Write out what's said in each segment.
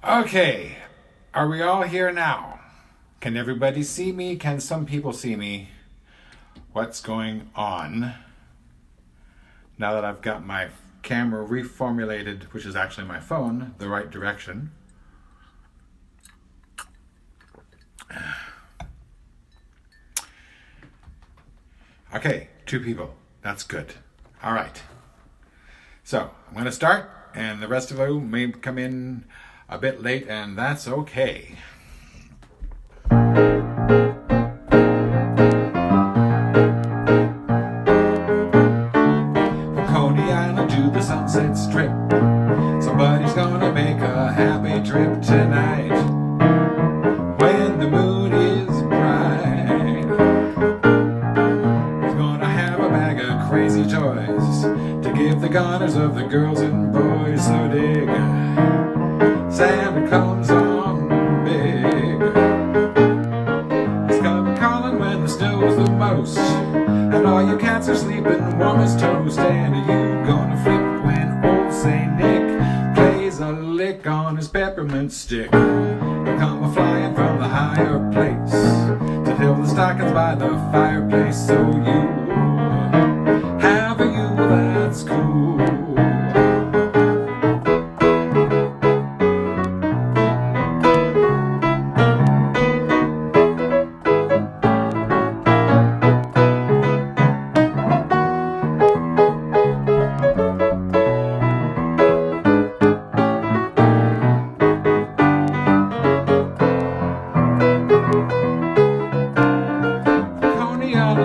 Okay, are we all here now? Can everybody see me? Can some people see me? What's going on? Now that I've got my camera reformulated, which is actually my phone, the right direction. Okay, 2 people. That's good. All right. So I'm going to start, and the rest of you may come in a bit late, and that's okay. From Coney Island to the Sunset Strip, somebody's gonna make a happy trip tonight. When the moon is bright, he's gonna have a bag of crazy toys to give the goners of the girls and boys. So dig, Santa comes on big. He's coming calling when the snow's the most, and all you cats are sleeping warm as toast. And are you gonna flip when old Saint Nick plays a lick on his peppermint stick? He'll come a-flying from the higher place to fill the stockings by the fireplace. So you have a Yule that's cool.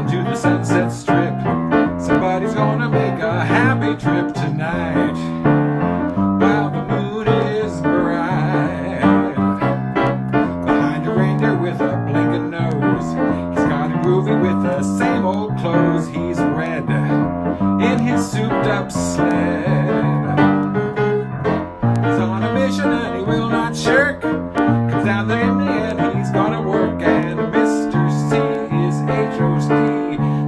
To the Sunset Strip, somebody's gonna make a happy trip tonight while the moon is bright. Behind a reindeer with a blinking nose, he's got a groovy with the same old clothes. He's red in his souped up sled. He's on a mission and he will not shirk. Comes down there in the end, he's gonna work. And Mr. C is H.O.C.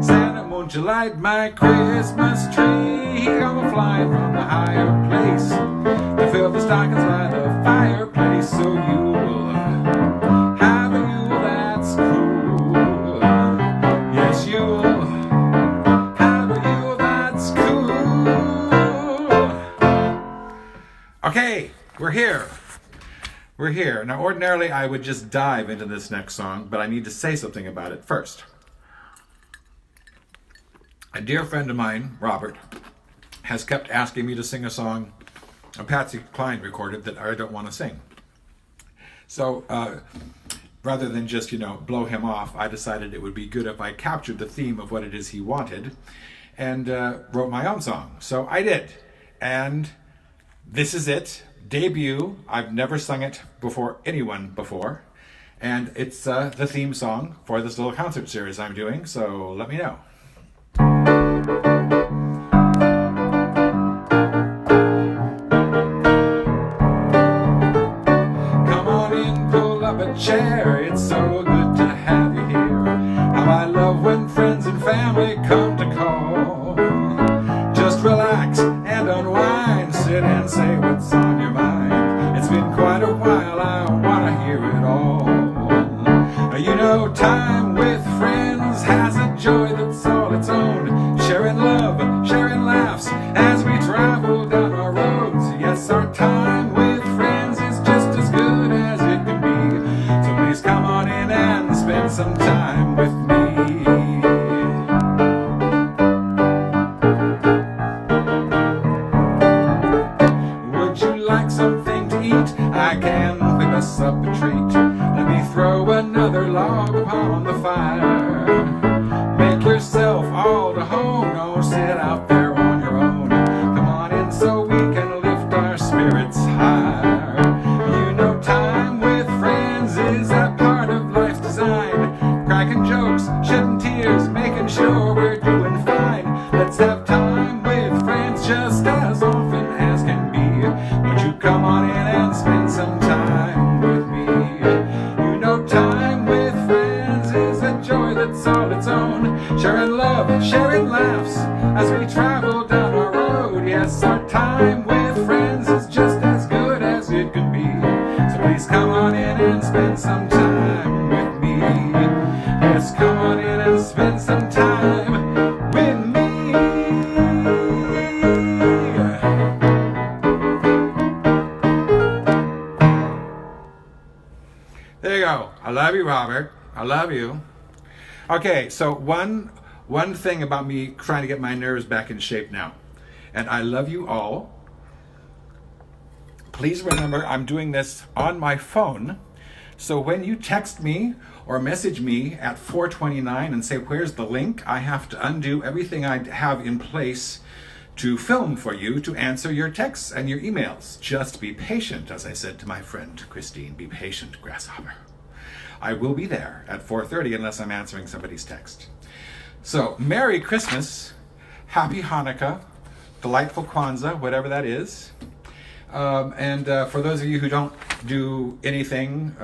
Santa, won't you light my Christmas tree? He's coming flying from the higher place to fill the stockings by the fireplace. So you'll have a Yule that's cool. Yes, you'll have a Yule that's cool. Okay, we're here. We're here. Now, ordinarily, I would just dive into this next song, but I need to say something about it first. A dear friend of mine, Robert, has kept asking me to sing a song Patsy Cline recorded that I don't want to sing. So, rather than just, blow him off, I decided it would be good if I captured the theme of what it is he wanted and wrote my own song. So I did. And this is it. Debut. I've never sung it before anyone before, and it's the theme song for this little concert series I'm doing, so let me know. Come on in, pull up a chair, it's so good to have you here. How I love when friends and family come to call. Just relax and unwind, sit and say what's on your mind. It's been quite a while, I want to hear it all. Time with friends has a joy that's all its own. Sharing love, sharing laughs as we travel down our roads. Yes, our time with friends is just as good as it can be. So please come on in and spend some time with me. Something to eat, I can whip us up a treat. Let me throw another log upon the fire. Make yourself all to home, don't sit out there on your own. Come on in so we can lift our spirits higher. Time with friends is a part of life's design. Cracking jokes, shedding tears, making sure we're doing fine. Let's have time with friends just as often as can be. Won't you come on in and spend some time with me? Time with friends is a joy that's all its own. Sharing love, sharing laughs as we travel down our road. Yes, our time with friends is just as good as it can be. spend some time with me. Yes, come on in and spend some time with me. There you go. I love you, Robert. I love you. Okay, so one thing about me trying to get my nerves back in shape now. And I love you all. Please remember, I'm doing this on my phone. So when you text me or message me at 4:29 and say, where's the link? I have to undo everything I have in place to film for you to answer your texts and your emails. Just be patient, as I said to my friend Christine. Be patient, grasshopper. I will be there at 4:30 unless I'm answering somebody's text. So, Merry Christmas, Happy Hanukkah, delightful Kwanzaa, whatever that is. And for those of you who don't do anything,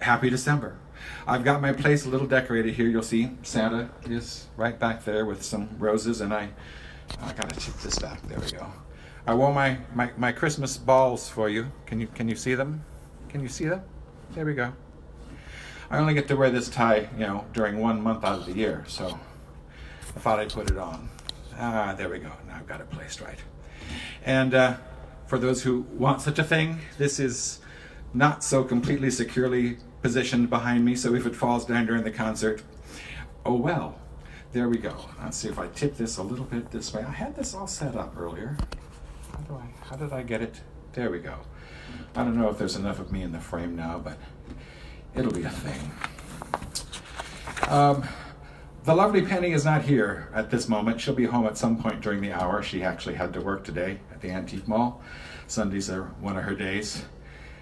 Happy December. I've got my place a little decorated here. You'll see Santa is right back there with some roses, and I gotta take this back. There we go. I wore my Christmas balls for you. Can you see them? Can you see them? There we go. I only get to wear this tie, during 1 month out of the year, so I thought I'd put it on. There we go. Now I've got it placed right. And for those who want such a thing, this is not so completely securely positioned behind me, so if it falls down during the concert, oh well. There we go. Let's see if I tip this a little bit this way. I had this all set up earlier. How did I get it? There we go. I don't know if there's enough of me in the frame now, but it'll be a thing. The lovely Penny is not here at this moment. She'll be home at some point during the hour. She actually had to work today at the Antique Mall. Sundays are one of her days.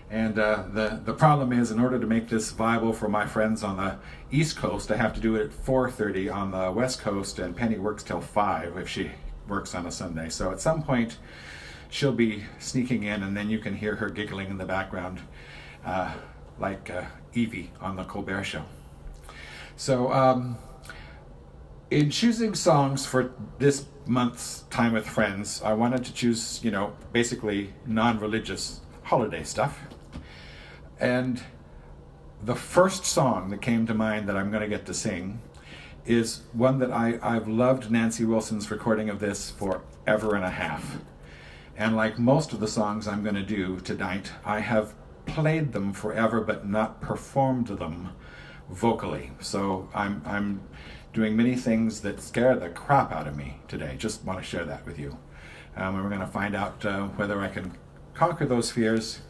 And the problem is, in order to make this viable for my friends on the East Coast, I have to do it at 4:30 on the West Coast, and Penny works till 5 if she works on a Sunday. So at some point, she'll be sneaking in, and then you can hear her giggling in the background like Evie on the Colbert Show. So in choosing songs for this month's Time with Friends, I wanted to choose, basically non-religious holiday stuff. And the first song that came to mind that I'm going to get to sing is one that I've loved Nancy Wilson's recording of this for ever and a half. And like most of the songs I'm going to do tonight, I have played them forever but not performed them vocally. So I'm doing many things that scare the crap out of me today. Just want to share that with you. And we're going to find out whether I can conquer those fears,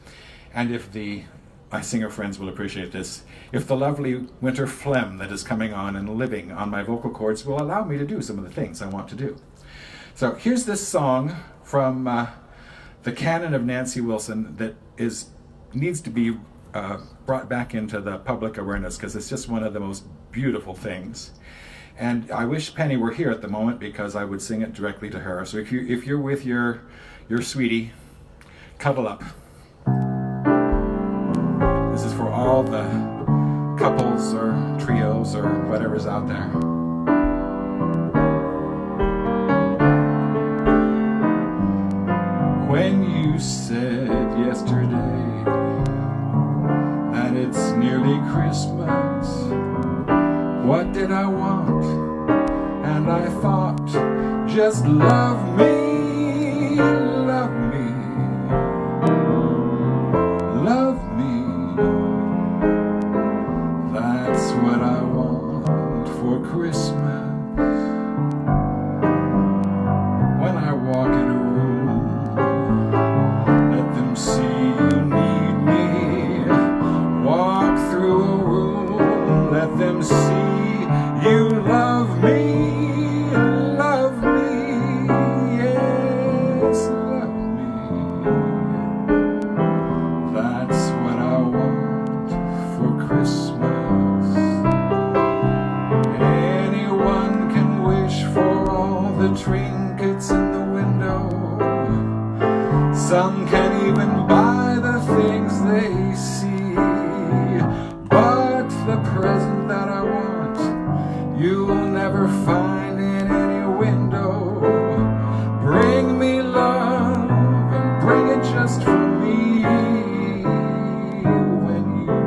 and if my singer friends will appreciate this, if the lovely winter phlegm that is coming on and living on my vocal cords will allow me to do some of the things I want to do. So here's this song from the canon of Nancy Wilson that needs to be brought back into the public awareness, because it's just one of the most beautiful things. And I wish Penny were here at the moment, because I would sing it directly to her. So if you're with your sweetie, cuddle up. This is for all the couples or trios or whatever's out there. When you said yesterday that it's nearly Christmas, what did I want? And I thought, just love me, love me, love me. That's what I want for Christmas. When I walk in a room, let them see you need me. Walk through a room, let them see you love me, love me, yes, love me. That's what I want for Christmas. Anyone can wish for all the trinkets in the window. Some can even buy the things they see. But the present that I want, you'll never find in any window. Bring me love and bring it just for me. When you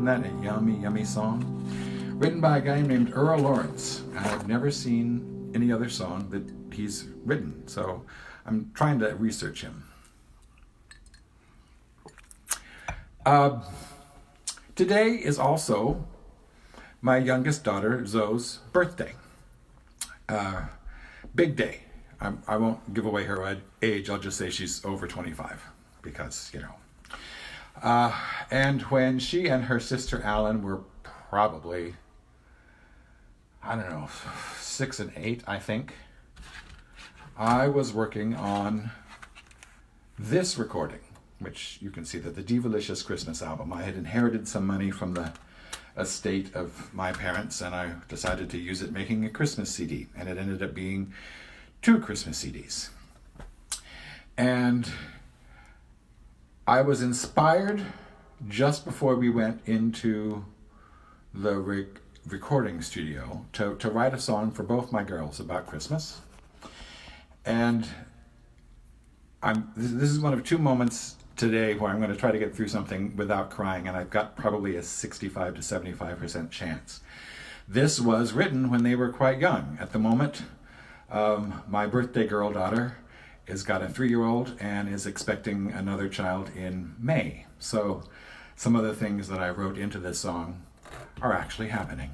Isn't that a yummy, yummy song? Written by a guy named Earl Lawrence. I've never seen any other song that he's written, so I'm trying to research him. Today is also my youngest daughter, Zoe's birthday. Big day. I won't give away her age, I'll just say she's over 25, because, you know. And when she and her sister Alan were probably, I don't know, 6 and 8, I think, I was working on this recording, which you can see that the Duvallicious Christmas album. I had inherited some money from the estate of my parents, and I decided to use it making a Christmas CD, and it ended up being 2 Christmas CDs. And I was inspired just before we went into the recording studio to write a song for both my girls about Christmas. And this is one of 2 moments today where I'm going to try to get through something without crying, and I've got probably a 65 to 75% chance. This was written when they were quite young. At the moment, my birthday girl daughter has got a 3-year-old and is expecting another child in May. So some of the things that I wrote into this song are actually happening.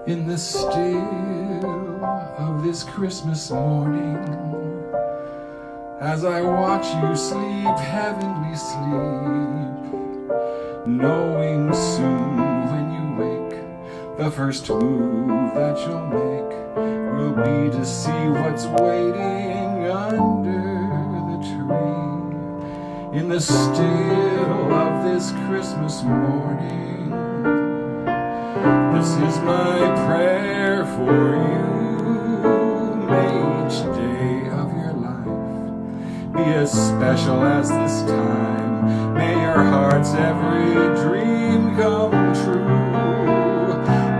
In the still of this Christmas morning, as I watch you sleep, heavenly sleep, knowing soon when you wake, the first move that you'll make will be to see what's waiting under the tree. In the still of this Christmas morning, this is my prayer for you. May each day of your life be as special as this time. May your heart's every dream come true.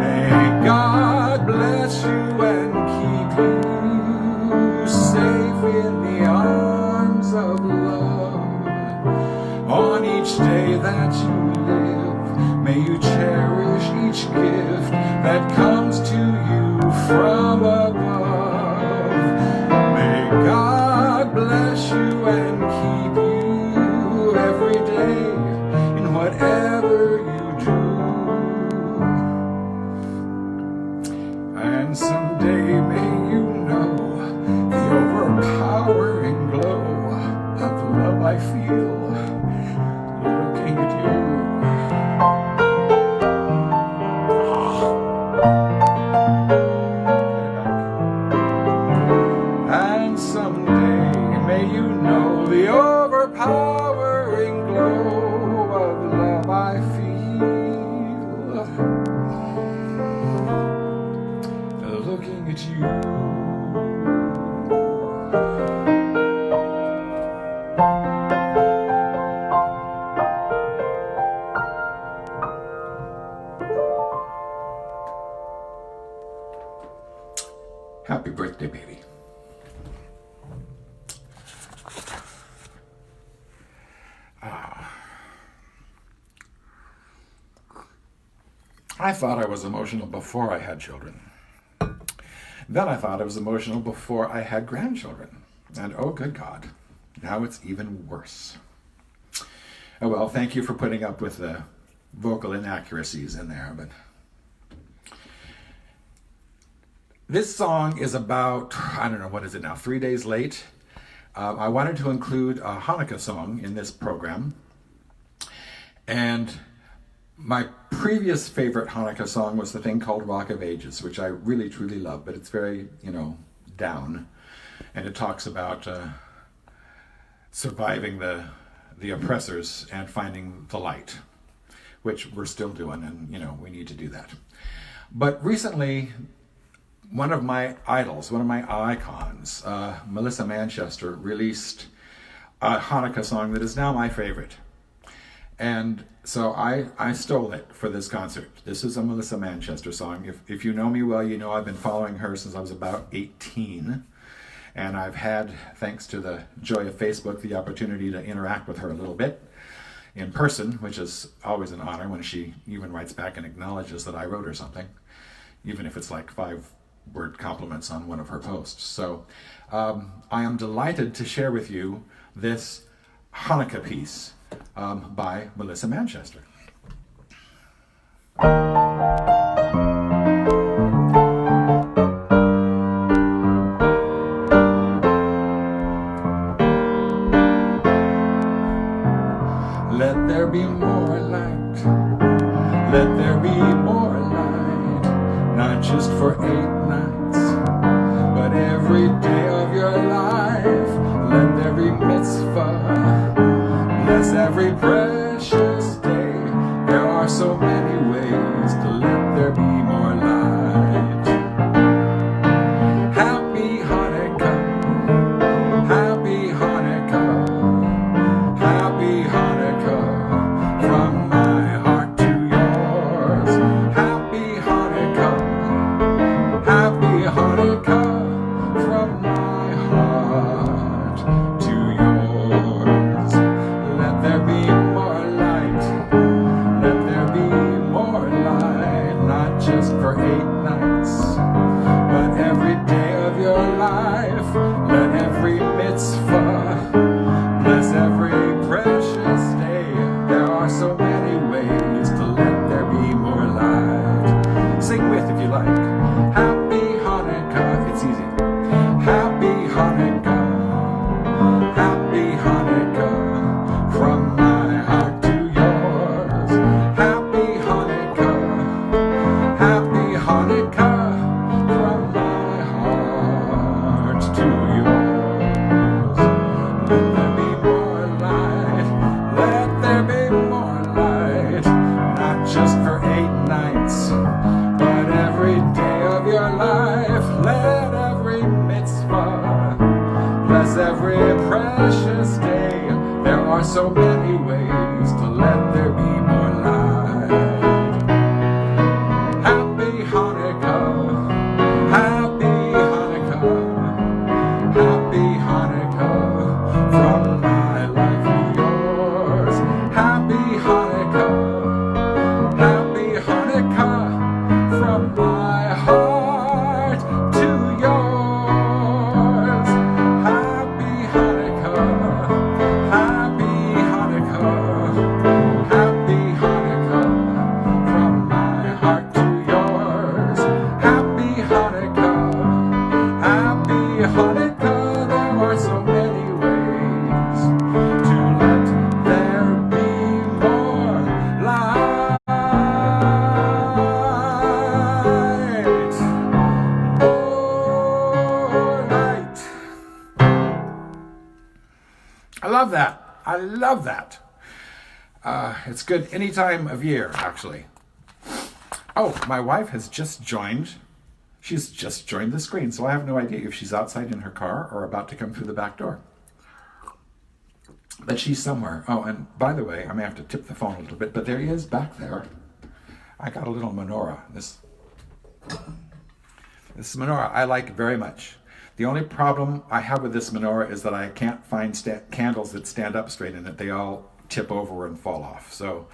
May God bless you and keep you safe in the arms of love. On each day that you live, may you cherish each gift that comes to you from above. May God bless you and keep you every day in whatever you do. And someday may you know the overpowering glow of love I feel looking at you. And someday may you know the overpowering glow of love I feel looking at you. Happy birthday, baby. I thought I was emotional before I had children. Then I thought I was emotional before I had grandchildren. And oh, good God, now it's even worse. Oh well, thank you for putting up with the vocal inaccuracies in there, but this song is about, I don't know, what is it now, 3 days late? I wanted to include a Hanukkah song in this program. And my previous favorite Hanukkah song was the thing called Rock of Ages, which I really, truly love, but it's very, down. And it talks about surviving the oppressors and finding the light, which we're still doing, and, we need to do that. But recently, one of my idols, one of my icons, Melissa Manchester, released a Hanukkah song that is now my favorite. And so I stole it for this concert. This is a Melissa Manchester song. If you know me well, you know I've been following her since I was about 18. And I've had, thanks to the joy of Facebook, the opportunity to interact with her a little bit in person, which is always an honor when she even writes back and acknowledges that I wrote her something, even if it's like 5-word compliments on one of her posts. So I am delighted to share with you this Hanukkah piece by Melissa Manchester. Let there be more light, let there be more light, not just for 8 nights, but every day of your life. Let there be mitzvah, bless every precious day. There are so many ways to let there be more light. Happy Hanukkah, happy Hanukkah, happy Hanukkah, from my heart to yours. Happy Hanukkah, happy Hanukkah, from my heart to yours. Let there be more light, let there be more light, not just for 8 nights, but every day of your life. Let every mitzvah bless every precious day. There are so many ways to let there be more light. Sing with if you like. Happy Hanukkah, it's easy. Happy Hanukkah, happy Hanukkah, from my heart to yours. Happy Hanukkah, happy Hanukkah, from my heart to yours. Let there be more light, let there be more light, not just for 8 nights, but every day of your life. Let every mitzvah bless every precious day. There are so many ways to let there be more light. Happy Hanukkah, happy Hanukkah, happy Hanukkah, from my life to yours. Happy Hanukkah, happy Hanukkah, from my heart to yours. Happy Hanukkah, happy Hanukkah, happy Hanukkah, from my heart to yours. Happy Hanukkah, happy Hanukkah. There are so many ways to let there be more light. More light. I love that. I love that. It's good any time of year, actually. Oh, my wife has just joined. She's just joined the screen, so I have no idea if she's outside in her car or about to come through the back door. But she's somewhere. Oh, and by the way, I may have to tip the phone a little bit, but there he is back there. I got a little menorah. This menorah I like very much. The only problem I have with this menorah is that I can't find candles that stand up straight in it. They all tip over and fall off. So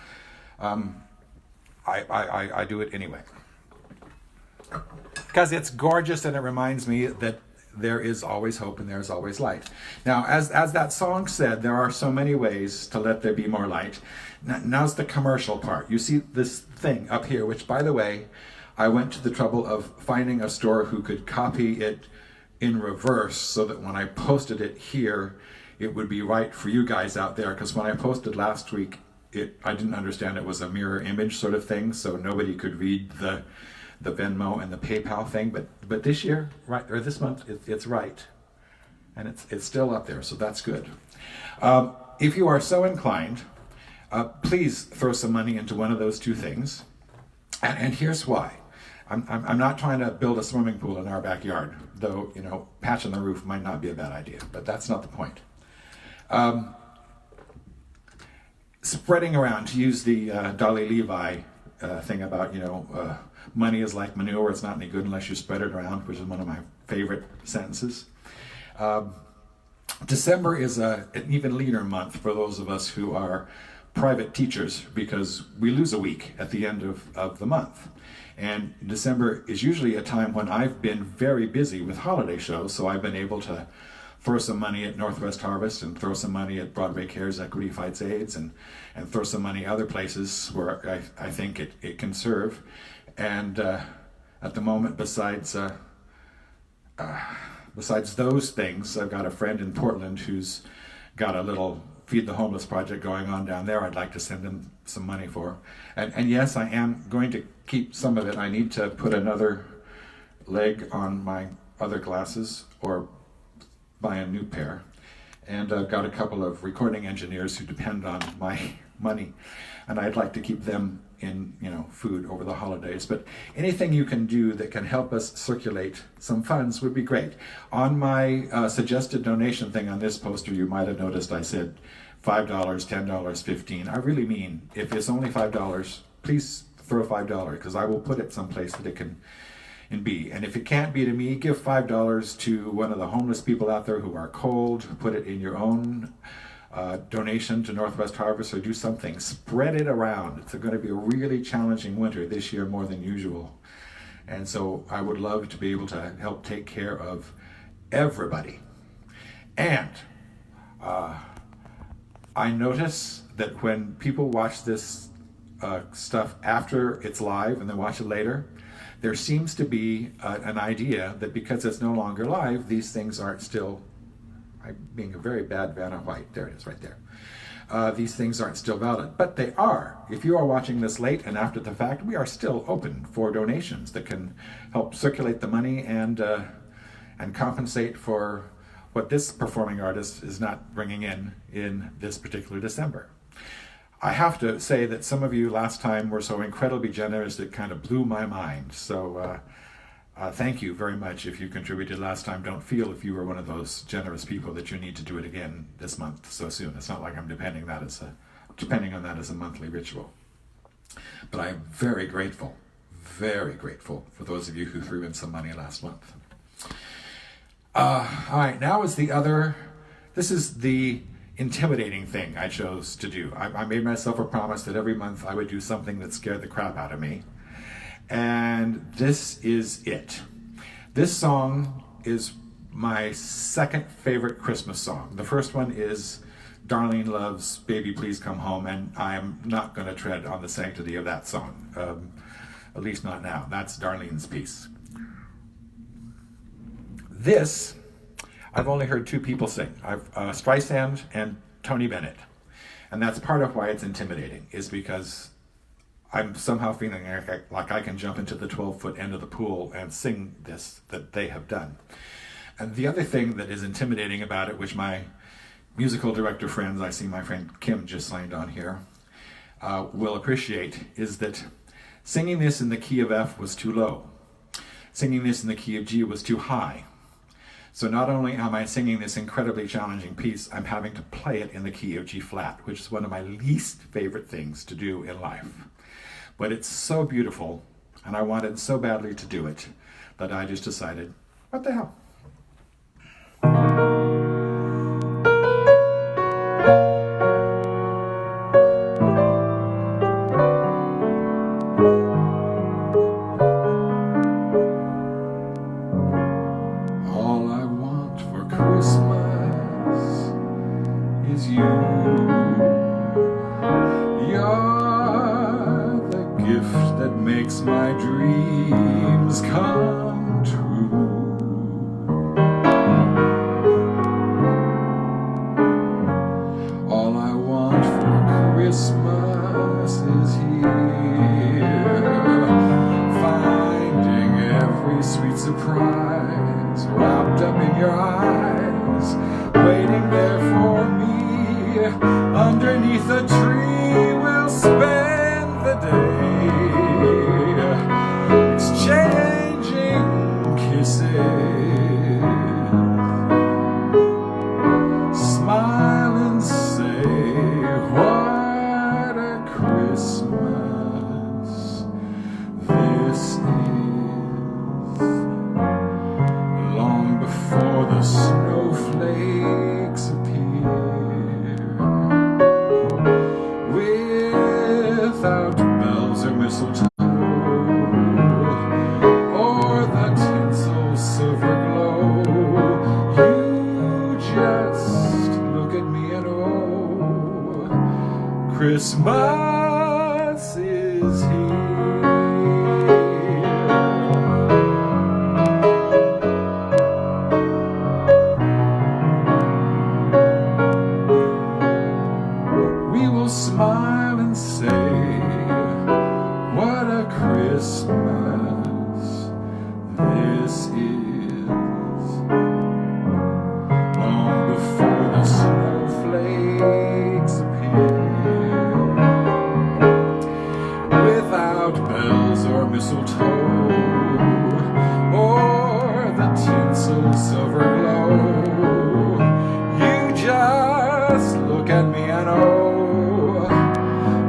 I do it anyway. Because it's gorgeous and it reminds me that there is always hope and there's always light. Now, as that song said, there are so many ways to let there be more light. Now's the commercial part. You see this thing up here, which, by the way, I went to the trouble of finding a store who could copy it in reverse so that when I posted it here, it would be right for you guys out there. Because when I posted last week, I didn't understand it was a mirror image sort of thing, so nobody could read the Venmo and the PayPal thing. But this year, right, or this month, it's right, and it's still up there, so that's good. If you are so inclined, please throw some money into one of those two things, and here's why. I'm not trying to build a swimming pool in our backyard, though, patching the roof might not be a bad idea, but that's not the point. spreading around, to use the Dolly Levi thing about, money is like manure, it's not any good unless you spread it around, which is one of my favorite sentences. December is an even leaner month for those of us who are private teachers, because we lose a week at the end of the month. And December is usually a time when I've been very busy with holiday shows, so I've been able to throw some money at Northwest Harvest and throw some money at Broadway Cares Equity Fights AIDS and throw some money other places where I think it can serve. And at the moment, besides those things, I've got a friend in Portland who's got a little Feed the Homeless project going on down there. I'd like to send him some money for. And yes, I am going to keep some of it. I need to put another leg on my other glasses or buy a new pair. And I've got a couple of recording engineers who depend on my money, and I'd like to keep them in food over the holidays. But anything you can do that can help us circulate some funds would be great. On my suggested donation thing on this poster, you might have noticed I said $5, $10, $15. I really mean, if it's only $5, please throw $5, because I will put it someplace that it can be. And if it can't be to me, give $5 to one of the homeless people out there who are cold. Put it in your own donation to Northwest Harvest, or do something. Spread it around. It's going to be a really challenging winter this year, more than usual. And so I would love to be able to help take care of everybody. And I notice that when people watch this stuff after it's live and then watch it later, there seems to be an idea that because it's no longer live, these things aren't still, I'm being a very bad Vanna White, there it is right there. These things aren't still valid, but they are. If you are watching this late and after the fact, we are still open for donations that can help circulate the money and compensate for what this performing artist is not bringing in this particular December. I have to say that some of you last time were so incredibly generous it kind of blew my mind. So thank you very much if you contributed last time. Don't feel, if you were one of those generous people, that you need to do it again this month so soon. It's not like I'm depending on that as a monthly ritual. But I'm very grateful for those of you who threw in some money last month. All right, now is this is the intimidating thing I chose to do. I made myself a promise that every month I would do something that scared the crap out of me. And this is it. This song is my second favorite Christmas song. The first one is Darlene Love's Baby Please Come Home, and I'm not going to tread on the sanctity of that song, at least not now. That's Darlene's piece. This, I've only heard two people sing. Streisand and Tony Bennett. And that's part of why it's intimidating, is because I'm somehow feeling like I can jump into the 12-foot end of the pool and sing this that they have done. And the other thing that is intimidating about it, which my musical director friends, I see my friend Kim just signed on here, will appreciate, is that singing this in the key of F was too low. Singing this in the key of G was too high. So not only am I singing this incredibly challenging piece, I'm having to play it in the key of G flat, which is one of my least favorite things to do in life. But it's so beautiful, and I wanted so badly to do it, that I just decided, what the hell? All I want for Christmas is you. You're the gift that makes my dreams come true. All I want for Christmas is here, finding every sweet surprise wrapped up in your eyes, waiting there for me underneath a tree. We'll spend the day exchanging Christmas is here. We will smile and say, what a Christmas this is. Long before the snowflakes appear, without bells or mistletoe, or the tinsel silver glow, you just look at me and oh,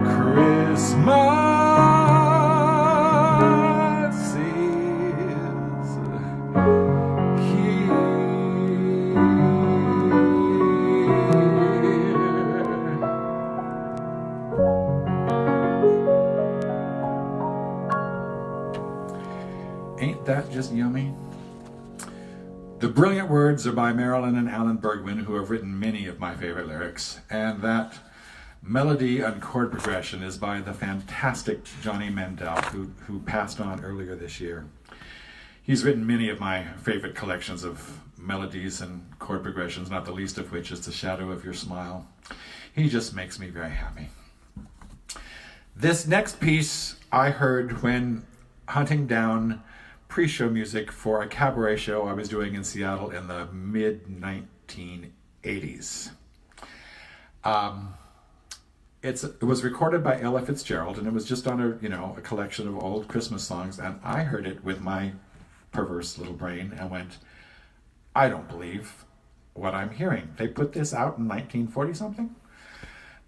Christmas is here. Ain't that just yummy? The brilliant words are by Marilyn and Alan Bergman, who have written many of my favorite lyrics, and that melody and chord progression is by the fantastic Johnny Mendel, who passed on earlier this year. He's written many of my favorite collections of melodies and chord progressions, not the least of which is The Shadow of Your Smile. He just makes me very happy. This next piece I heard when hunting down pre-show music for a cabaret show I was doing in Seattle in the mid-1980s. It was recorded by Ella Fitzgerald, and it was just on a collection of old Christmas songs, and I heard it with my perverse little brain and went, I don't believe what I'm hearing. They put this out in 1940 something?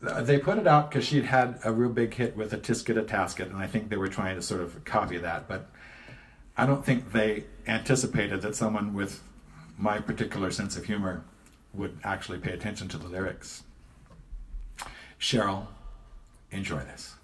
They put it out because she'd had a real big hit with a Tisket a Tasket, and I think they were trying to sort of copy that, but I don't think they anticipated that someone with my particular sense of humor would actually pay attention to the lyrics. Cheryl, enjoy this.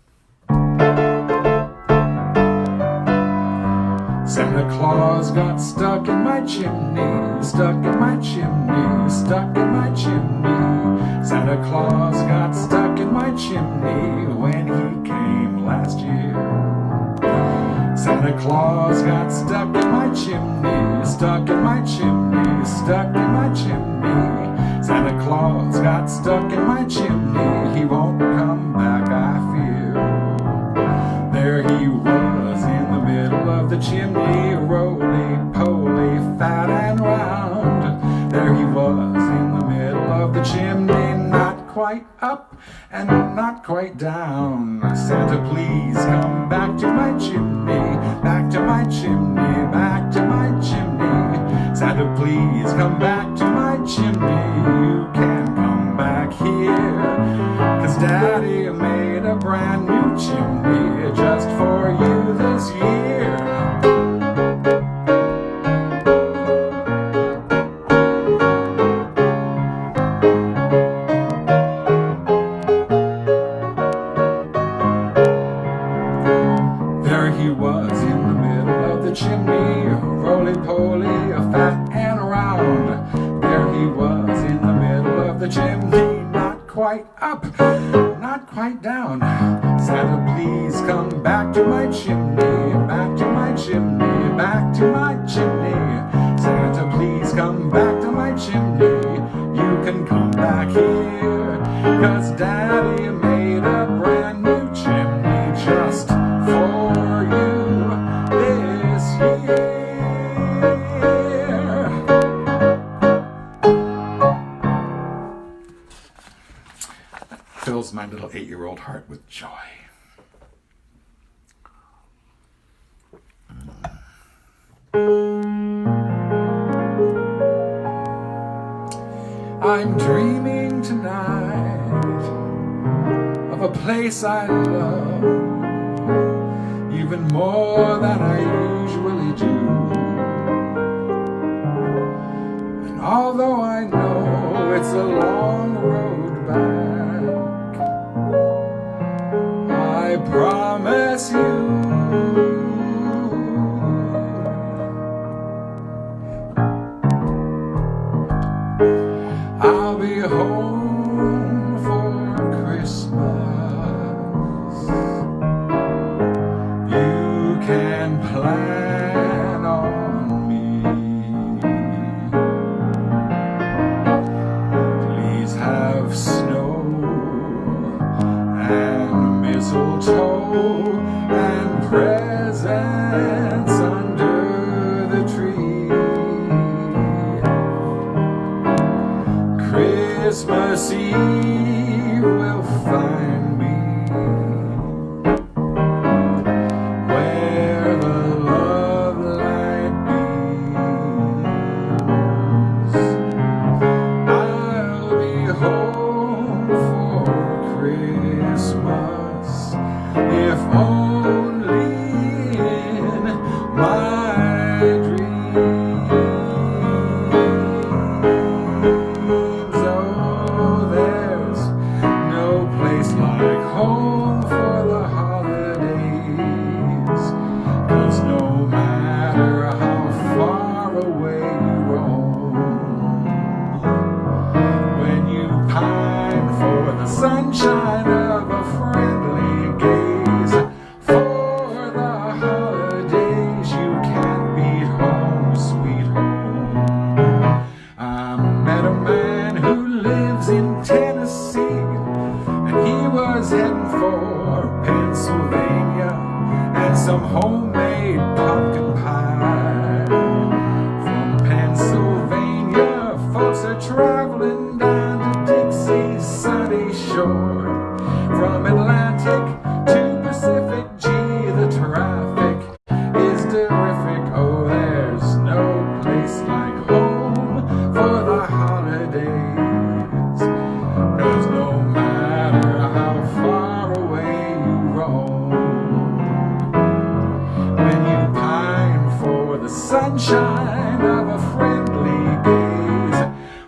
Santa Claus got stuck in my chimney, stuck in my chimney, stuck in my chimney. Santa Claus got stuck in my chimney when he came last year. Santa Claus got stuck in my chimney, stuck in my chimney, stuck in my chimney. Santa Claus got stuck in my chimney, he won't come back, I fear. There he was in the middle of the chimney, roly-poly, fat and round. There he was in the middle of the chimney, not quite up and not quite down. Santa, please come back to my chimney, back to my chimney, back to my chimney. Santa, please come back to my chimney. You can come back here, 'cause Daddy made a brand new chimney just for you this year. There he was in the middle of the chimney, roly-poly, fat and round. There he was in the middle of the chimney, not quite up, not quite down. Santa, please come back to my chimney, back to my chimney, back to my chimney. Santa, please come back to my chimney. You can come back here, 'cause Daddy made a brand new chimney just for you this year. Fills my little 8-year-old heart with joy. I'm dreaming tonight of a place I love even more than I usually do. And although I know it's a long road back, I promise you I'll be home for Christmas. mistletoe and presents under the tree. Christmas Eve will find me where the love light beams. I'll be home for Christmas, if only in my dreams. Oh, there's no place like home for the holidays, 'cause no matter how far away you roam, when you pine for the sunshine of a friendly gaze, for the holidays you can't beat home, sweet home. I met a man who lives in Tennessee, and he was heading for Pennsylvania and some homemade pumpkin pie. From Pennsylvania, folks are traveling down to Dixie's sunny shore. From Atlantic to Pacific, gee, the traffic is terrific. Oh, there's no place like home for the holidays, 'cause no matter how far away you roam, when you pine for the sunshine of a friendly gaze,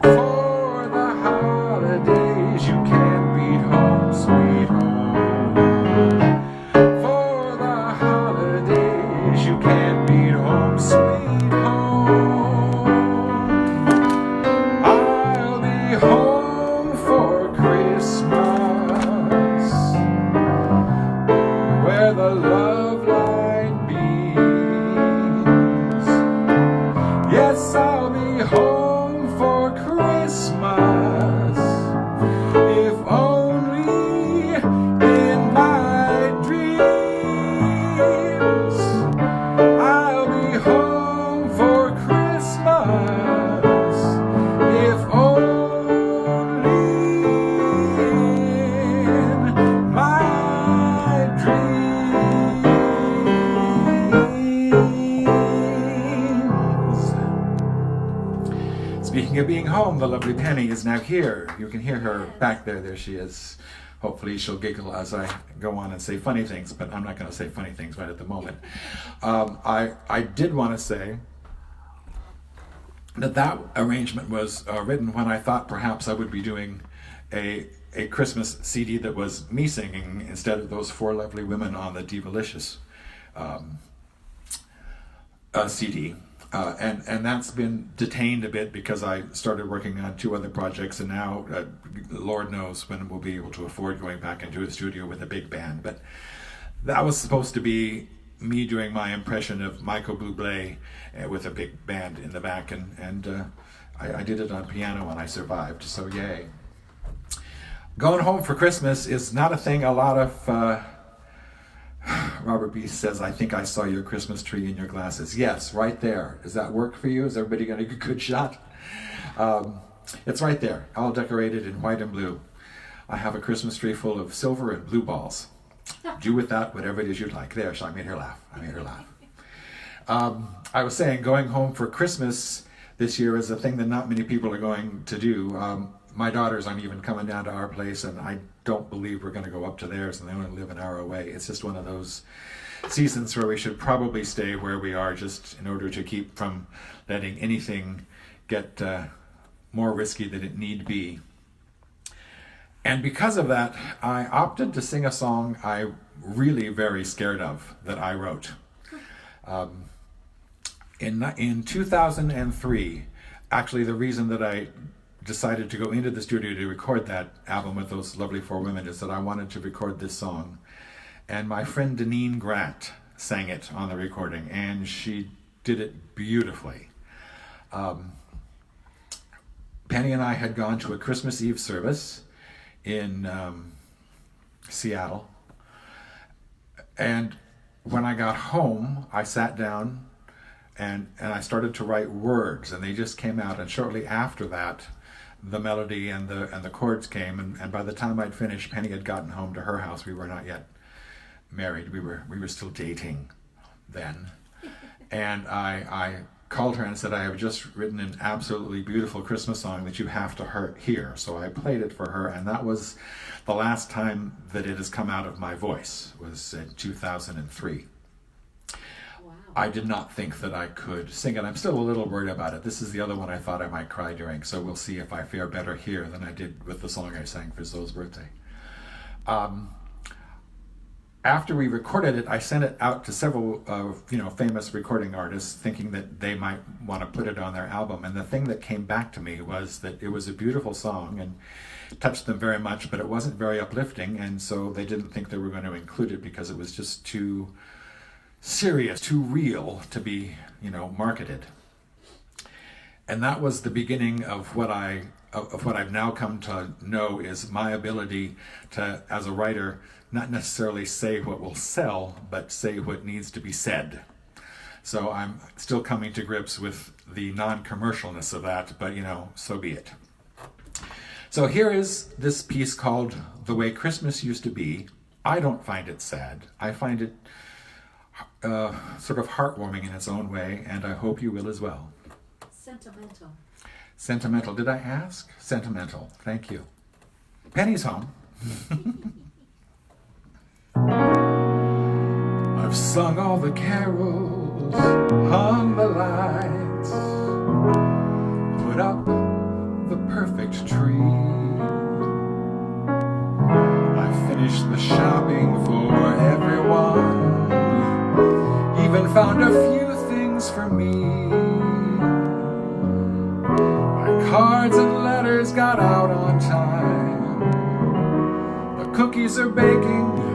for the holidays you can't beat home, sweet home. For the holidays you can't beat home, sweet home. I'll be home for Christmas, where the love light beams. Yes, I'll be home for Christmas, if only in my dreams. I'll be home for Christmas, if only in my dreams. Speaking of being home, the lovely Penny is now here. You can hear her back there. There she is. Hopefully she'll giggle as I go on and say funny things, but I'm not going to say funny things right at the moment. I did want to say that arrangement was written when I thought perhaps I would be doing a Christmas CD that was me singing instead of those four lovely women on the Divalicious CD. And that's been detained a bit because I started working on two other projects, and now Lord knows when we'll be able to afford going back into a studio with a big band. But that was supposed to be me doing my impression of Michael Bublé with a big band in the back, and I did it on piano and I survived, so yay. Going home for Christmas is not a thing a lot of Robert B. says, I think I saw your Christmas tree in your glasses. Yes, right there. Does that work for you? Is everybody getting a good shot? It's right there, all decorated in white and blue. I have a Christmas tree full of silver and blue balls. Do with that whatever it is you'd like. There, so I made her laugh. I was saying, going home for Christmas this year is a thing that not many people are going to do. My daughters aren't even coming down to our place, and I don't believe we're going to go up to theirs, and they only live an hour away. It's just one of those seasons where we should probably stay where we are, just in order to keep from letting anything get more risky than it need be. And because of that, I opted to sing a song I'm really very scared of that I wrote. In 2003, actually the reason that I decided to go into the studio to record that album with those lovely four women is that I wanted to record this song. And my friend Deneen Grant sang it on the recording, and she did it beautifully. Penny and I had gone to a Christmas Eve service in Seattle, And when I got home, I sat down and I started to write words, and they just came out. And shortly after that, the melody and the chords came. And by the time I'd finished, Penny had gotten home to her house. We were not yet married. We were still dating then. And I called her and said, I have just written an absolutely beautiful Christmas song that you have to hear. So I played it for her, and that was the last time that it has come out of my voice, was in 2003. Wow. I did not think that I could sing it. I'm still a little worried about it. This is the other one I thought I might cry during, so we'll see if I fare better here than I did with the song I sang for Zoe's birthday. After we recorded it, I sent it out to several famous recording artists, thinking that they might want to put it on their album. And the thing that came back to me was that it was a beautiful song and touched them very much, but it wasn't very uplifting, and so they didn't think they were going to include it because it was just too serious, too real to be, marketed. And that was the beginning of what I've now come to know is my ability to, as a writer, not necessarily say what will sell, but say what needs to be said. So I'm still coming to grips with the non-commercialness of that, but so be it. So here is this piece called The Way Christmas Used to Be. I don't find it sad. I find it sort of heartwarming in its own way, and I hope you will as well. Sentimental. Sentimental. Did I ask? Sentimental. Thank you. Penny's home. I've sung all the carols, hung the lights, put up the perfect tree. I finished the shopping for everyone, even found a few things for me. My cards and letters got out on time. The cookies are baking,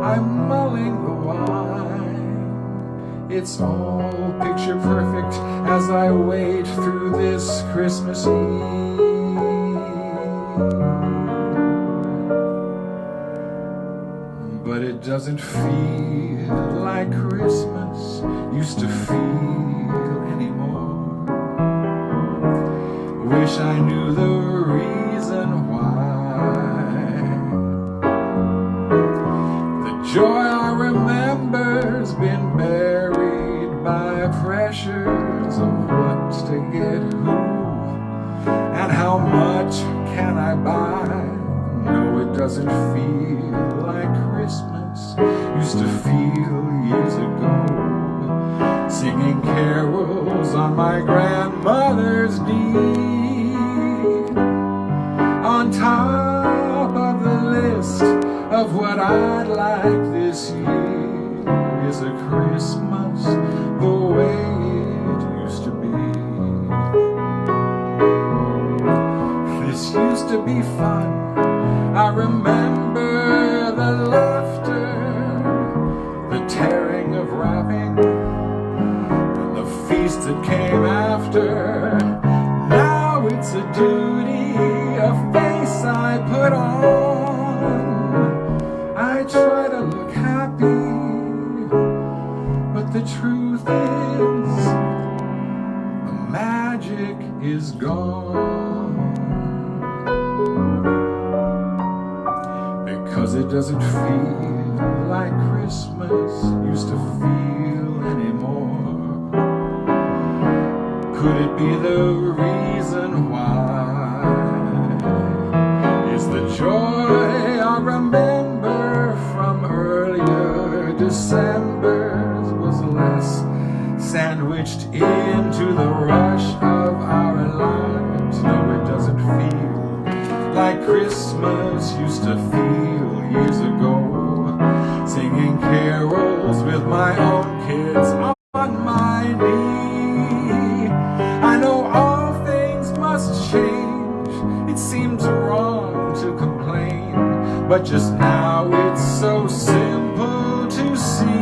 I'm mulling the wine. It's all picture perfect as I wade through this Christmas Eve. But it doesn't feel like Christmas used to feel anymore. Wish I knew the reason why. Joy I remember's been buried by pressures of what to get who, and how much can I buy. No, it doesn't feel like Christmas used to feel years ago. Singing carols on my grandmother's knee, on top of the list of what I'd like this year is a Christmas the way it used to be. This used to be fun. I remember the laughter, the tearing of wrapping, and the feast that came after. Now it's a duty, a face I put on. I try to look happy, but the truth is, the magic is gone. Because it doesn't feel like Christmas used to feel anymore. Could it be the reason why? Is the joy I remember from earlier Decembers was less, sandwiched into the rush of our lives? No, it doesn't feel like Christmas used to feel years ago. Singing carols with my own kids on my knee. I know all things must change. It seems wrong to complain, but just now it's so simple to see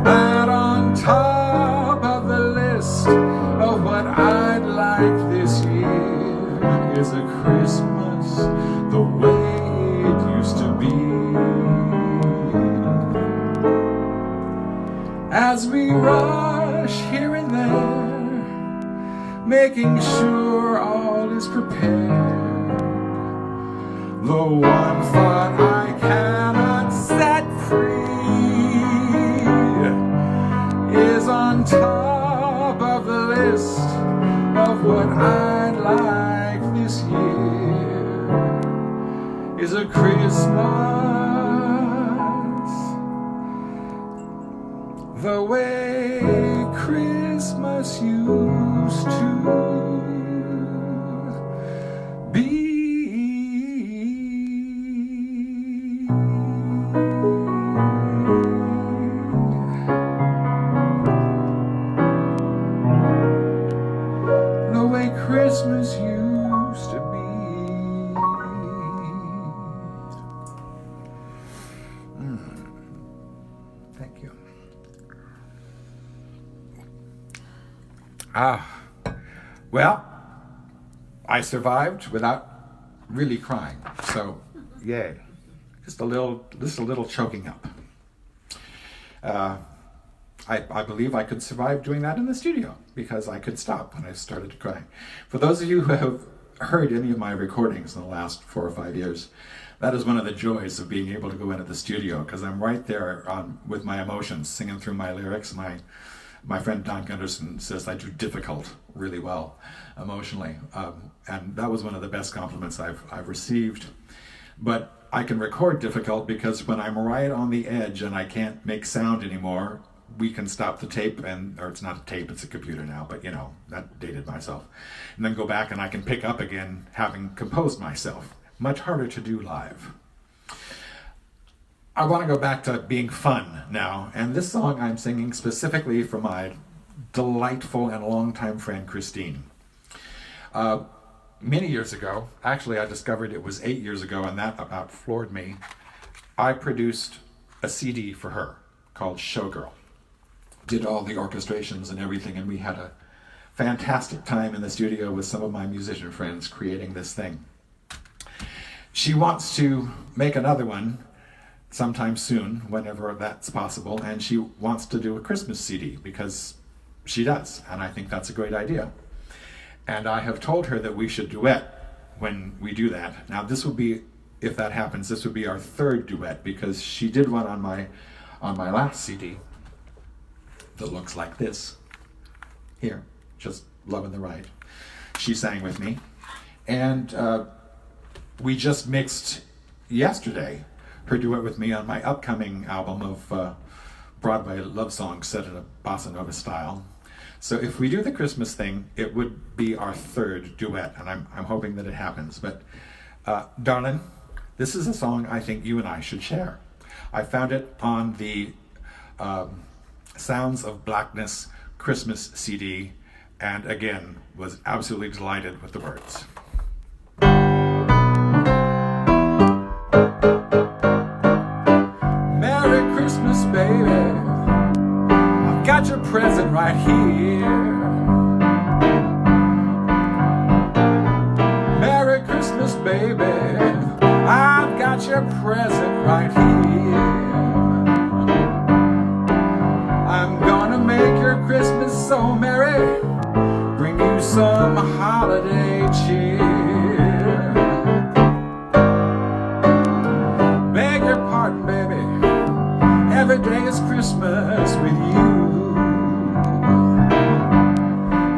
that on top of the list of what I'd like this year is a Christmas the way it used to be. as we rush here and there, making sure all is prepared. The one thought I cannot set free is on top of the list of what I'd like this year is a Christmas the way Christmas used to be. The way Christmas used to be. Thank you. Well, I survived without really crying, so yay. Just a little choking up. I believe I could survive doing that in the studio because I could stop when I started to cry. For those of you who have heard any of my recordings in the last 4 or 5 years, that is one of the joys of being able to go into the studio, because I'm right there with my emotions, singing through my lyrics. My friend Don Gunderson says I do difficult really well emotionally, and that was one of the best compliments I've received. But I can record difficult because when I'm right on the edge and I can't make sound anymore, we can stop the tape, or it's not a tape, it's a computer now, but you know, that dated myself. And then go back and I can pick up again having composed myself. Much harder to do live. I want to go back to being fun now, and this song I'm singing specifically for my delightful and longtime friend Christine. Many years ago, actually I discovered it was 8 years ago, and that about floored me, I produced a CD for her called Showgirl. Did all the orchestrations and everything, and we had a fantastic time in the studio with some of my musician friends creating this thing. She wants to make another one sometime soon, whenever that's possible, and she wants to do a Christmas CD because she does, and I think that's a great idea. And I have told her that we should duet when we do that. Now this will be, if that happens, this would be our third duet, because she did one on my last CD that looks like this. Here, just Love in the Right. She sang with me, and we just mixed yesterday her duet with me on my upcoming album of Broadway love songs set in a bossa nova style. So if we do the Christmas thing, it would be our third duet, and I'm hoping that it happens. But darling, this is a song I think you and I should share. I found it on the Sounds of Blackness Christmas CD, and again, was absolutely delighted with the words. Merry Christmas, baby, I've got your present right here. Merry Christmas, baby, I've got your present right here. I'm gonna make your Christmas so merry, bring you some holiday cheer. Beg your pardon, baby, every day is Christmas with you.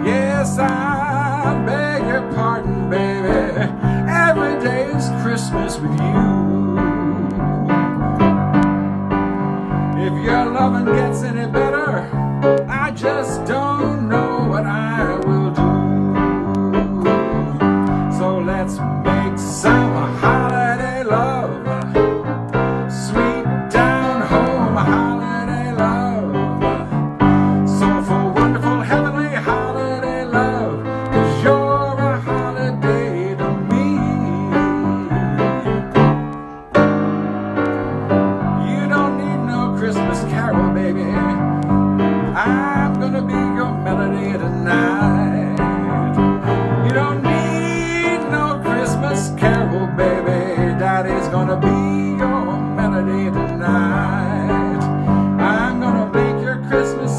Yes, I beg your pardon, baby, every day is Christmas with you. If your loving gets any better, I just don't know what I will do. So let's make some holiday love, sweet down home holiday love, soulful, wonderful, heavenly holiday love, 'cause you're a holiday to me. You don't need no Christmas carol, baby, I'm gonna be your melody tonight. You don't need no Christmas carol, baby, Daddy's gonna be your melody tonight. I'm gonna make your Christmas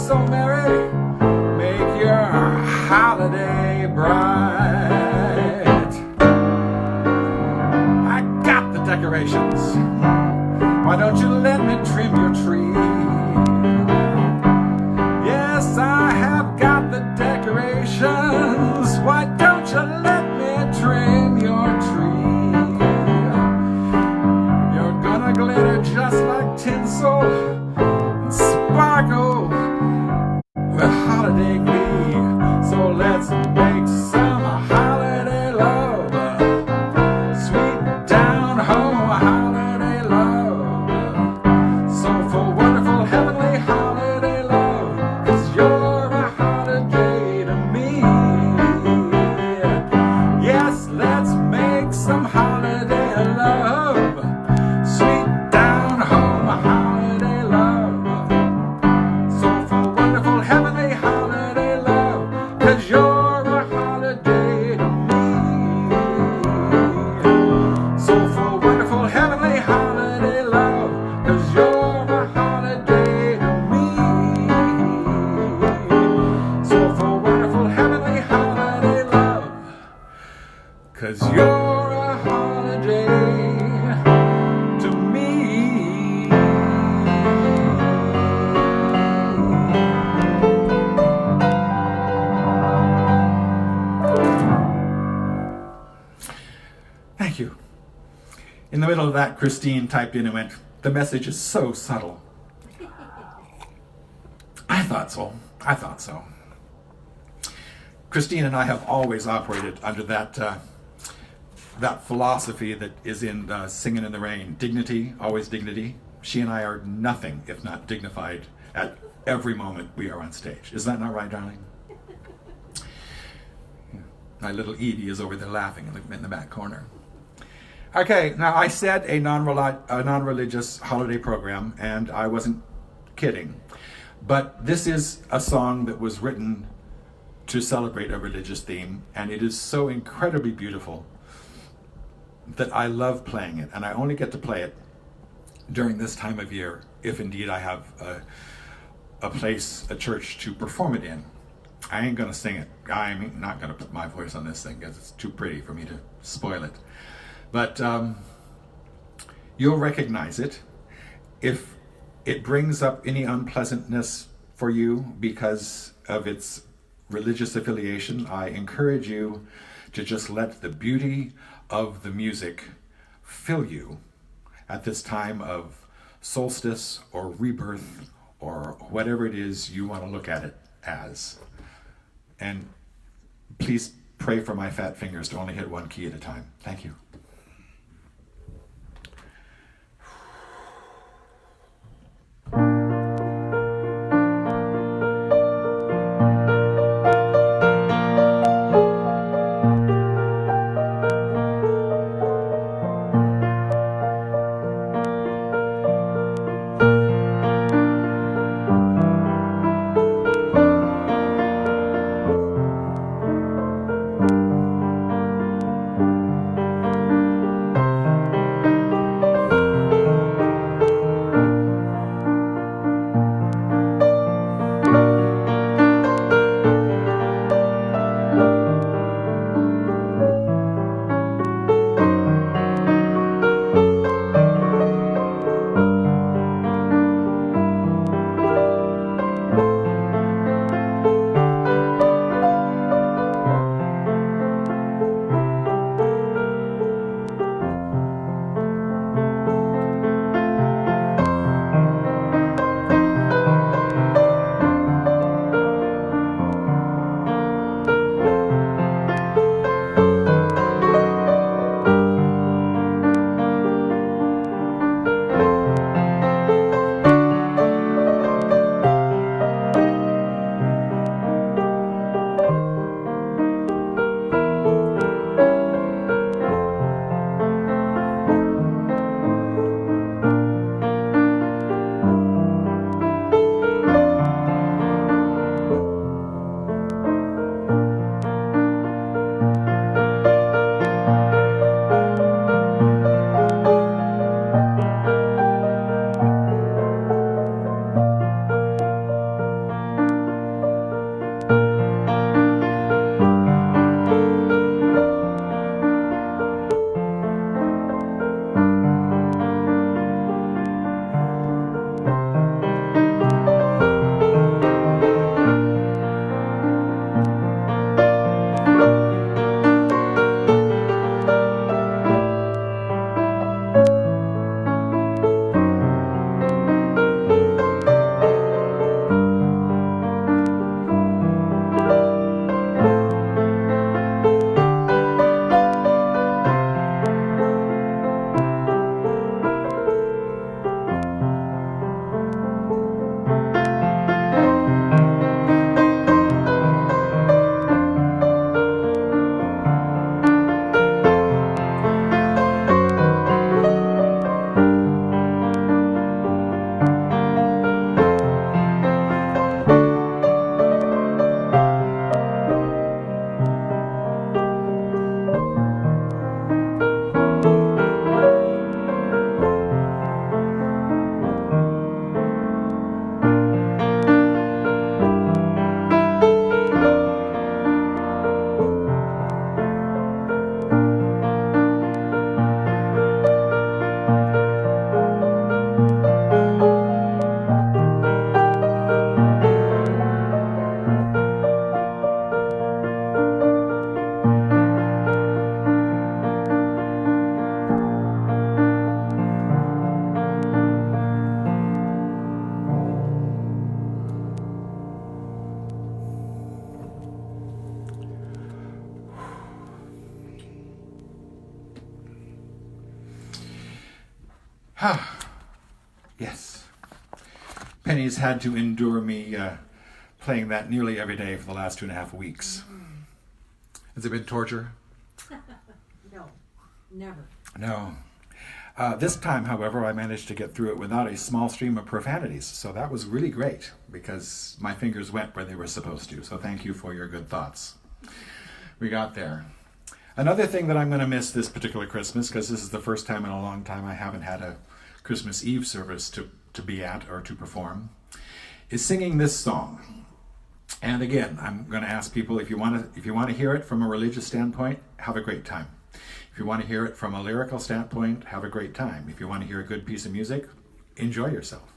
you let me trim your tree? Yes, I have got the decorations. Why don't you let me trim your tree? You're gonna glitter just like tinsel and sparkle with holiday glee. So let's make some holiday love, sweet down home holiday love, soulful, wonderful, heavenly holiday love, 'cause you're a holiday to me. Yes, let's make some holiday love, sweet down home holiday love, soulful, wonderful, heavenly holiday love, 'cause you're a holiday to me. Soulful, wonderful, heavenly holiday love, 'cause you're a holiday to me. Soulful, wonderful, heavenly holiday love, 'cause you're a holiday to me. Thank you. In the middle of that, Christine typed in and went, "The message is so subtle." I thought so. I thought so. Christine and I have always operated under that philosophy that is in Singing in the Rain. Dignity, always dignity. She and I are nothing if not dignified at every moment we are on stage. Is that not right, darling? My little Edie is over there laughing in the back corner. Okay, now I said a non-religious holiday program, and I wasn't kidding. But this is a song that was written to celebrate a religious theme, and it is so incredibly beautiful that I love playing it, and I only get to play it during this time of year, if indeed I have a place, a church to perform it in. I ain't gonna sing it. I'm not gonna put my voice on this thing because it's too pretty for me to spoil it. But you'll recognize it. If it brings up any unpleasantness for you because of its religious affiliation, I encourage you to just let the beauty of the music fill you at this time of solstice or rebirth or whatever it is you want to look at it as. And please pray for my fat fingers to only hit one key at a time. Thank you. Yes. Penny's had to endure me playing that nearly every day for the last 2.5 weeks. Has it been torture? No, never. No. This time, however, I managed to get through it without a small stream of profanities. So that was really great because my fingers went where they were supposed to. So thank you for your good thoughts. We got there. Another thing that I'm going to miss this particular Christmas, because this is the first time in a long time I haven't had a Christmas Eve service to be at or to perform, is singing this song. And again, I'm going to ask people, if you want to hear it from a religious standpoint, have a great time. If you want to hear it from a lyrical standpoint, have a great time. If you want to hear a good piece of music, enjoy yourself.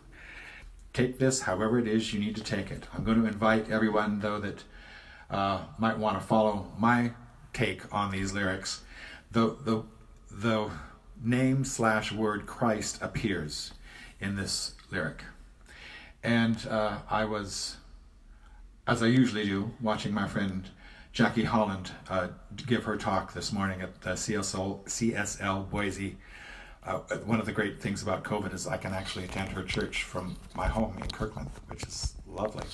Take this however it is you need to take it. I'm going to invite everyone, though, that might want to follow my take on these lyrics. The name/word Christ appears in this lyric. And I was, as I usually do, watching my friend Jackie Holland give her talk this morning at the CSL Boise. One of the great things about COVID is I can actually attend her church from my home in Kirkland, which is lovely.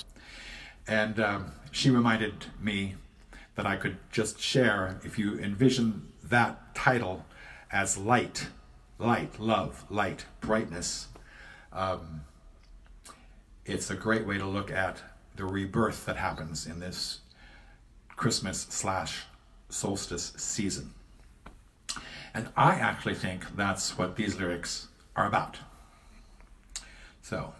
And she reminded me that I could just share, if you envision that title as light, love, light, brightness, it's a great way to look at the rebirth that happens in this Christmas/solstice season. And I actually think that's what these lyrics are about. So.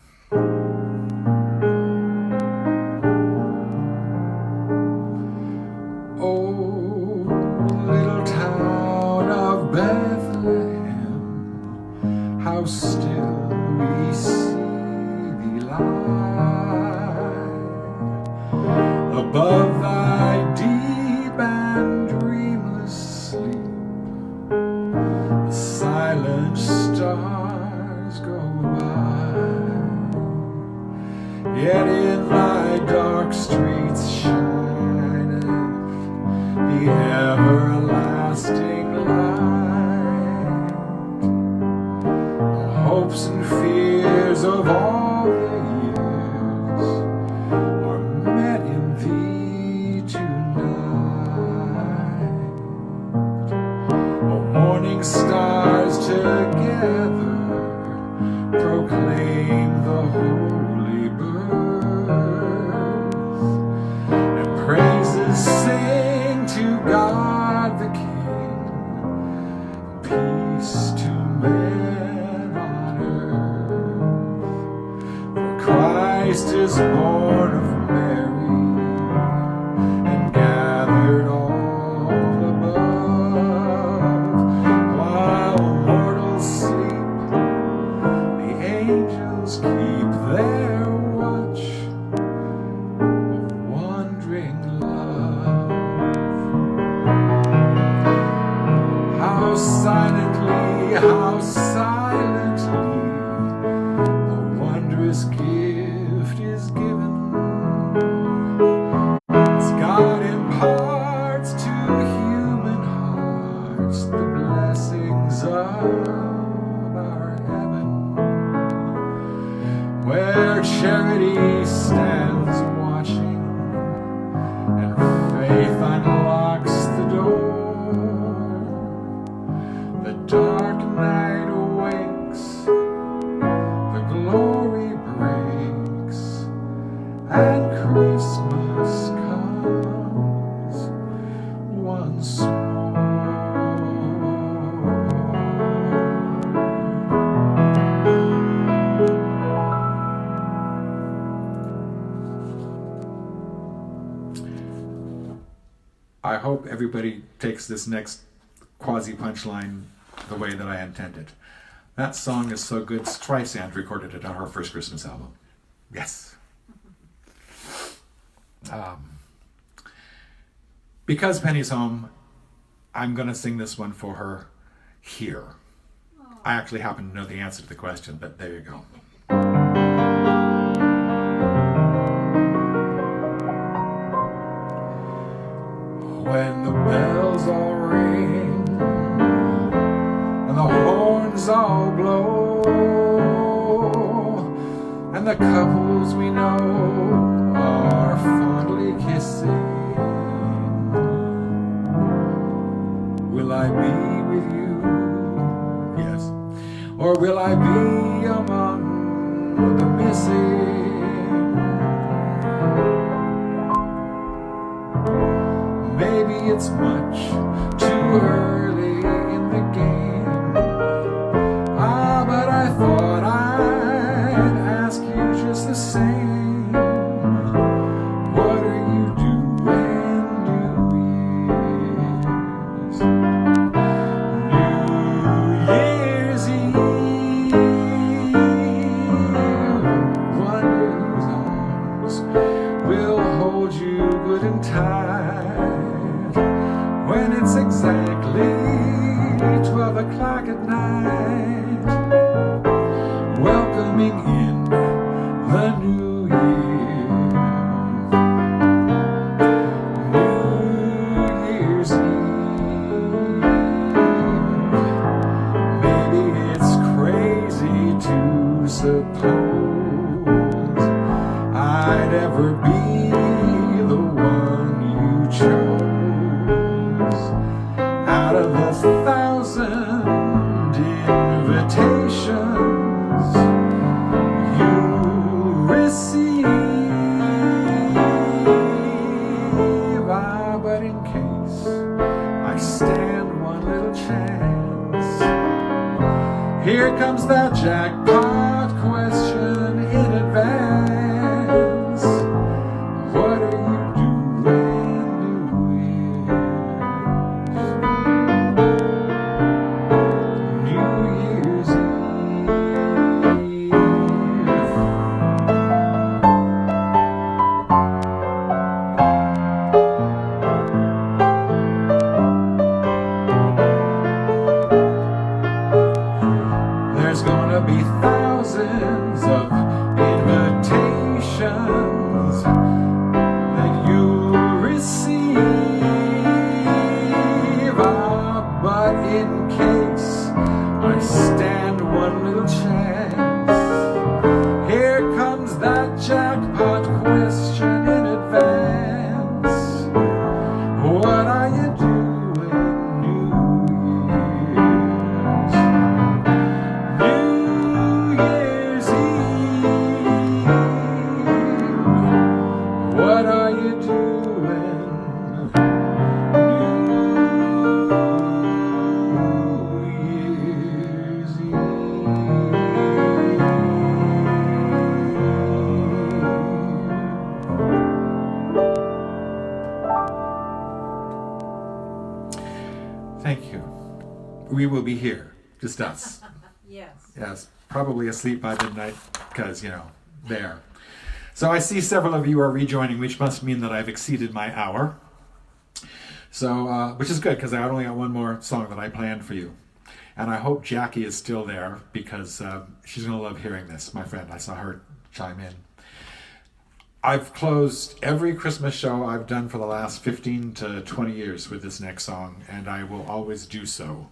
Oh, little town of Bethlehem, how still we see thee lie above thy deep and dreamless sleep. The silent stars go by, yet in thy dark streets shineth the everlasting light. The hopes and fears of all the years are met in thee tonight. Oh, morning stars together proclaim the holy birth, and praises sing to God the King, peace to men on earth. For Christ is born of Mary and gathered all above. While mortals sleep, the angels keep their watch of wandering love. How silently the wondrous gift is given, as God imparts to human hearts the blessings of our heaven, where charity stands watching and faith unlocks the door. The dark night awakes, the glory breaks, and Christmas comes once more. I hope everybody takes this next quasi-punchline the way that I intended. That song is so good, Streisand recorded it on her first Christmas album. Yes. Because Penny's home, I'm going to sing this one for her here. I actually happen to know the answer to the question, but there you go. When the bells all ring and the horns all blow, and the couples we know are fondly kissing. Will I be with you? Yes. Or will I be among the missing? Maybe it's much too early in the game. But I thought I'd ask you just the same. What are you doing New Year's? New Year's Eve. Wonder whose arms will hold you good and tight when it's exactly 12 o'clock at night, welcoming in the new year. New Year's Eve. Maybe it's crazy to suppose I'd ever be the one you chose out of the thousand invitations you receive. But in case I stand one little chance, here comes that jackpot question in advance. What are you doing New Year's? New Year's Eve. There's gonna be thousands of invitations that you'll receive. But in case I stand one little chance, here comes that jackpot question in advance. What are you doing New Year's? New Year's Eve. What are you doing New Year's Eve? Thank you. We will be here, just us. Yes. Yes, probably asleep by midnight because, there. So I see several of you are rejoining, which must mean that I've exceeded my hour. So, which is good because I only got one more song that I planned for you. And I hope Jackie is still there because she's going to love hearing this, my friend. I saw her chime in. I've closed every Christmas show I've done for the last 15 to 20 years with this next song, and I will always do so.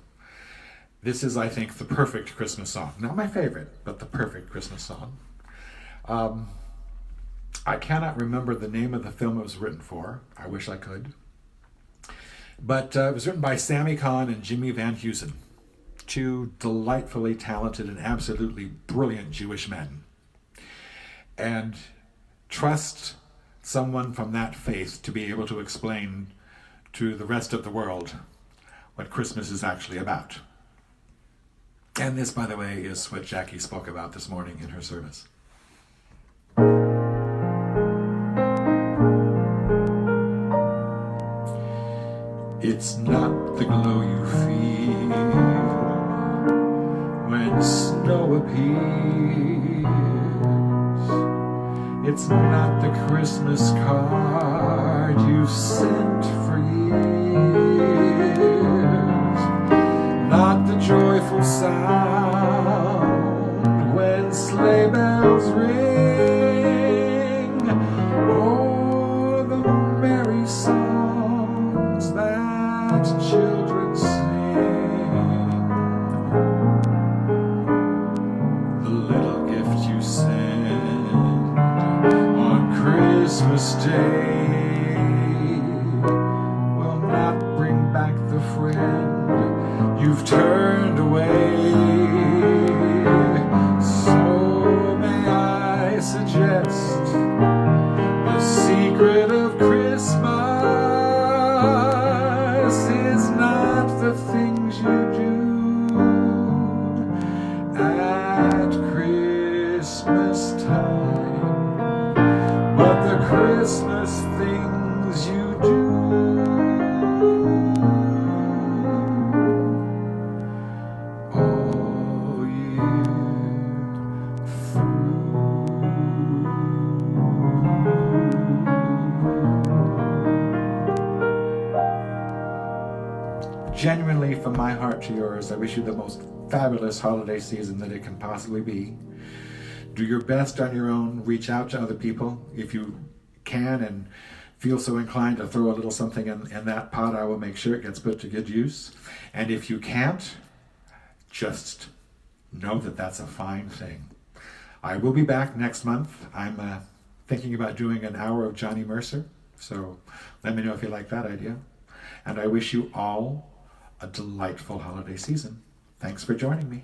This is, I think, the perfect Christmas song. Not my favorite, but the perfect Christmas song. I cannot remember the name of the film it was written for. I wish I could. But it was written by Sammy Cahn and Jimmy Van Heusen, two delightfully talented and absolutely brilliant Jewish men. And trust someone from that faith to be able to explain to the rest of the world what Christmas is actually about. And this, by the way, is what Jackie spoke about this morning in her service. It's not the glow you feel when snow appears. It's not the Christmas card you've sent for years. Not the joyful sound when sleigh bells ring, or the merry songs that children sing. The little gift you send Christmas Day will not bring back the friend you've turned away. So may I suggest the secret of Christmas is not the things you do at Christmas time, but the Christmas things you do. All year through. Genuinely, from my heart to yours, I wish you the most fabulous holiday season that it can possibly be. Do your best on your own. Reach out to other people if you can and feel so inclined to throw a little something in that pot. I will make sure it gets put to good use. And if you can't, just know that that's a fine thing. I will be back next month. I'm thinking about doing an hour of Johnny Mercer, so let me know if you like that idea. And I wish you all a delightful holiday season. Thanks for joining me.